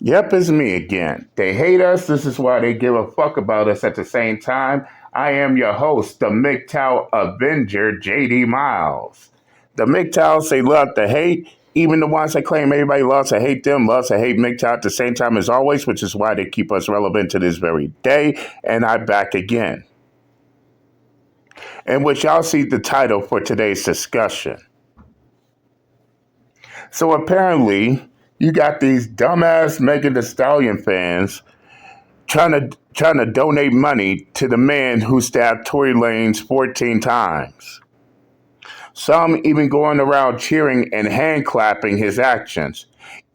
Yep, it's me again. They hate us. This is why they give a fuck about us at the same time. I am your host, the MGTOW Avenger, JD Miles. The MGTOWs, they love to hate. Even the ones that claim everybody loves to hate them, loves to hate MGTOW at the same time as always, which is why they keep us relevant to this very day. And I'm back again. In which y'all see the title for today's discussion. So apparently, you got these dumbass Megan Thee Stallion fans trying to donate money to the man who stabbed Tory Lanez 14 times. Some even going around cheering and hand clapping his actions,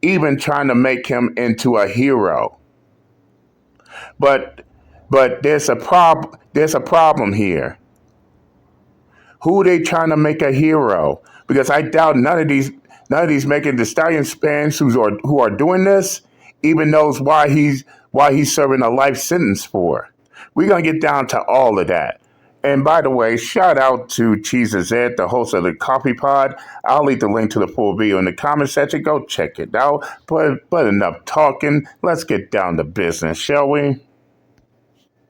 even trying to make him into a hero. But there's a problem here. Who are they trying to make a hero? Because I doubt none of these Megan Thee Stallion fans who are doing this even knows why he's serving a life sentence for. We're gonna get down to all of that. And by the way, shout out to Cheese Ed, the host of the Coffee Pod. I'll leave the link to the full video in the comment section. Go check it out. But enough talking. Let's get down to business, shall we?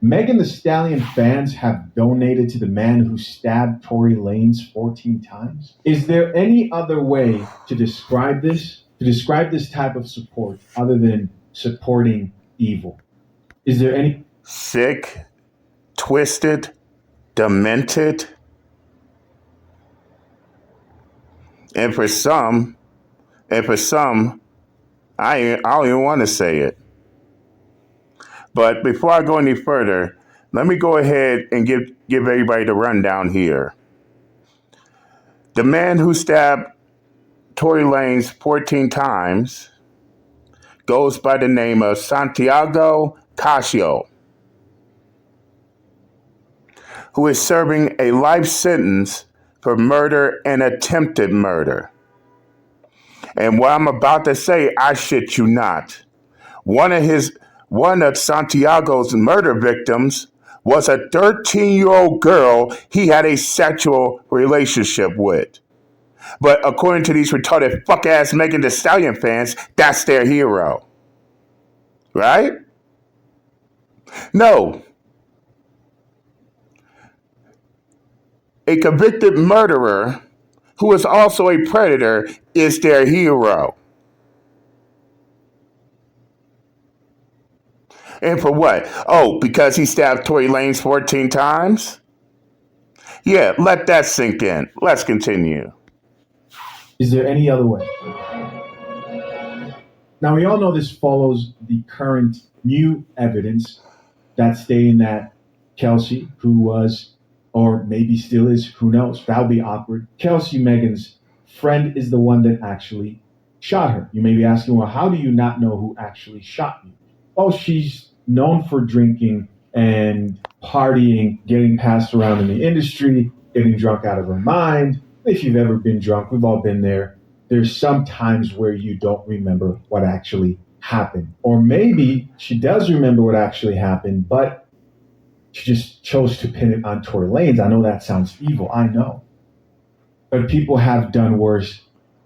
Megan Thee Stallion fans have donated to the man who stabbed Tory Lanez 14 times. Is there any other way to describe this? To describe this type of support other than supporting evil? Is there any? Sick, twisted, demented, and for some, I don't even want to say it. But before I go any further, let me go ahead and give everybody the rundown here. The man who stabbed Tory Lanez 14 times goes by the name of Santiago Casio, who is serving a life sentence for murder and attempted murder. And what I'm about to say, I shit you not. One of Santiago's murder victims was a 13-year-old girl he had a sexual relationship with. But according to these retarded fuck-ass Megan Thee Stallion fans, that's their hero. Right? No. A convicted murderer who is also a predator is their hero. And for what? Oh, because he stabbed Tory Lanez 14 times? Yeah, let that sink in. Let's continue. Is there any other way? Now, we all know this follows the current new evidence that's stating that Kelsey, who was, or maybe still is, who knows, that would be awkward. Kelsey, Megan's friend, is the one that actually shot her. You may be asking, well, how do you not know who actually shot you? Oh, she's known for drinking and partying, getting passed around in the industry, getting drunk out of her mind. If you've ever been drunk, we've all been there. There's some times where you don't remember what actually happened. Or maybe she does remember what actually happened, but she just chose to pin it on Tory Lanez. I know that sounds evil, I know. But people have done worse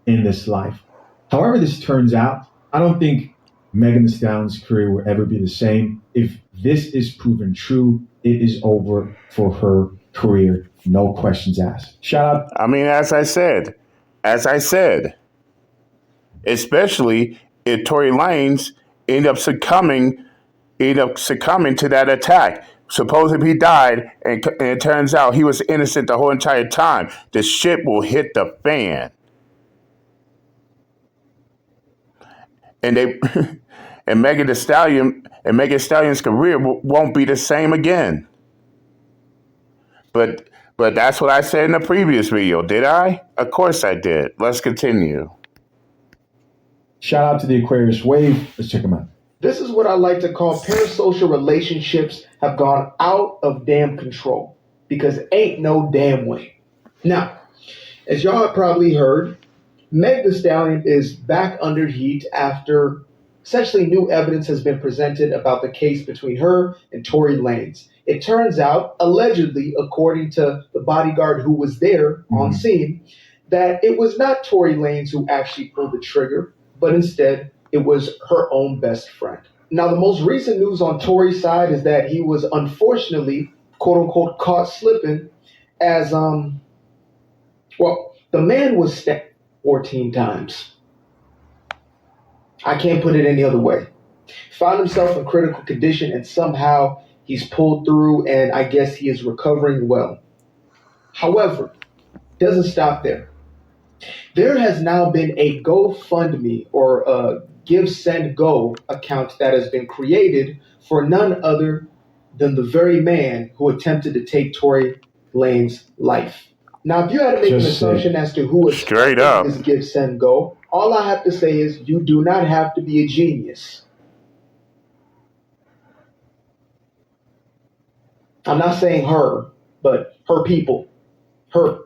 in this life. However this turns out, I don't think Megan Thee Stallion's career will ever be the same. If this is proven true, it is over for her career. No questions asked. Shout out. I mean, as I said, especially if Tory Lanez end up succumbing to that attack. Suppose if he died and it turns out he was innocent the whole entire time, the shit will hit the fan. And they and Megan Thee Stallion's career won't be the same again. But that's what I said in the previous video, did I? Of course I did. Let's continue. Shout out to the Aquarius Wave. Let's check them out. This is what I like to call parasocial relationships have gone out of damn control, because ain't no damn way. Now, as y'all have probably heard, Meg Thee Stallion is back under heat after essentially new evidence has been presented about the case between her and Tory Lanez. It turns out, allegedly, according to the bodyguard who was there on scene, that it was not Tory Lanez who actually pulled the trigger, but instead it was her own best friend. Now, the most recent news on Tory's side is that he was unfortunately, quote unquote, caught slipping as, well, the man was stabbed 14 times. I can't put it any other way. Found himself in critical condition and somehow he's pulled through and I guess he is recovering well. However, doesn't stop there. There has now been a GoFundMe or a Give Send Go account that has been created for none other than the very man who attempted to take Tory Lane's life. Now, if you had to make an assumption as to who is Straight up. this Give Send Go, all I have to say is you do not have to be a genius. I'm not saying her, but her people, her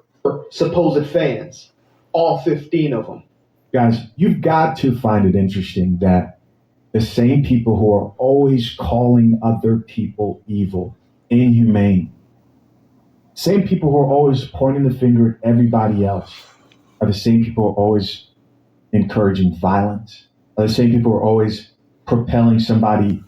supposed fans, all 15 of them. Guys, you've got to find it interesting that the same people who are always calling other people evil, inhumane, same people who are always pointing the finger at everybody else, are the same people who are always encouraging violence, are the same people who are always propelling somebody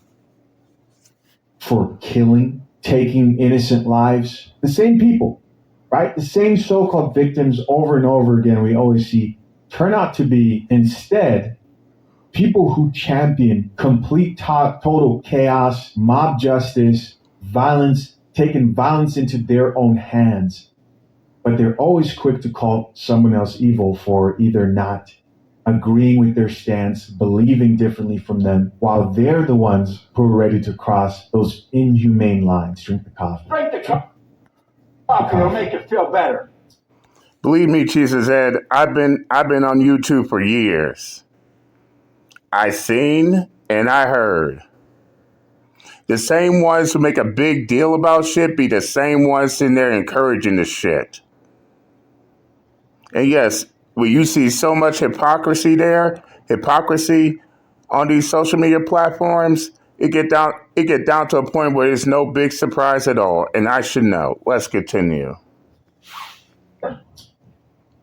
for killing, taking innocent lives. The same people, right? The same so-called victims over and over again we always see turn out to be instead people who champion complete total chaos, mob justice, violence, taking violence into their own hands. But they're always quick to call someone else evil for either not agreeing with their stance, believing differently from them, while they're the ones who are ready to cross those inhumane lines. Drink the coffee. Drink the coffee. It'll make you feel better. Believe me, Jesus Ed, I've been on YouTube for years. I seen and I heard. The same ones who make a big deal about shit be the same ones sitting there encouraging the shit. And yes, when you see so much hypocrisy on these social media platforms, it get down to a point where it's no big surprise at all. And I should know. Let's continue.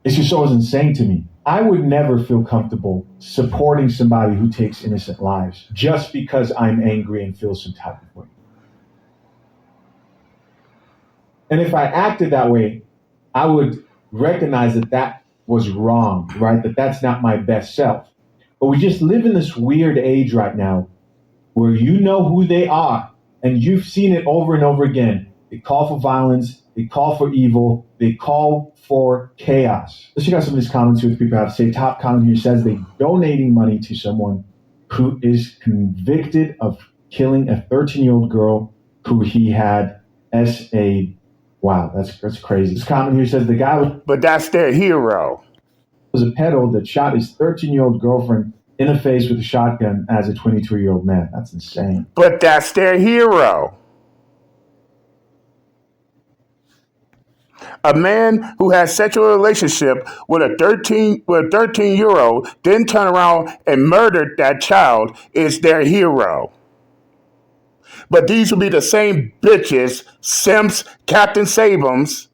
It's just always insane to me. I would never feel comfortable supporting somebody who takes innocent lives just because I'm angry and feel some type of way. And if I acted that way, I would recognize that that was wrong, right? That that's not my best self. But we just live in this weird age right now where you know who they are and you've seen it over and over again. They call for violence. They call for evil. They call for chaos. Let's check out some of these comments here. What people have to say. Top comment here says they're donating money to someone who is convicted of killing a 13-year-old girl who he had S.A. Wow, that's crazy. This comment here says the guy But that's their hero. was a pedo that shot his 13-year-old girlfriend in the face with a shotgun as a 22-year-old man. That's insane. But that's their hero. A man who has sexual relationship with a 13-year-old, then turn around and murdered that child is their hero. But these will be the same bitches, simps, Captain Sabums,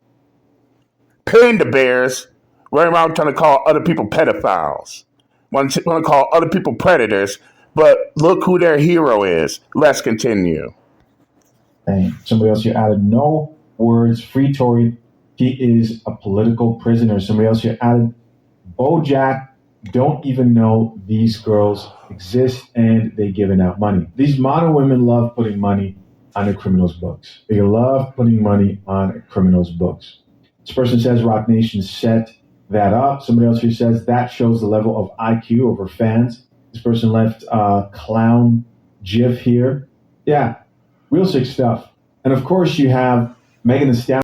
Panda Bears, running around trying to call other people pedophiles. Want to call other people predators, but look who their hero is. Let's continue. Dang. Somebody else here added no words. Free Tory. He is a political prisoner. Somebody else here added Bojack don't even know these girls exist and they giving out money. These modern women love putting money on a criminal's books. They love putting money on a criminal's books. This person says Rock Nation set that up. Somebody else here says that shows the level of IQ of her fans. This person left clown GIF here. Yeah, real sick stuff. And of course you have Megan Thee Stallion.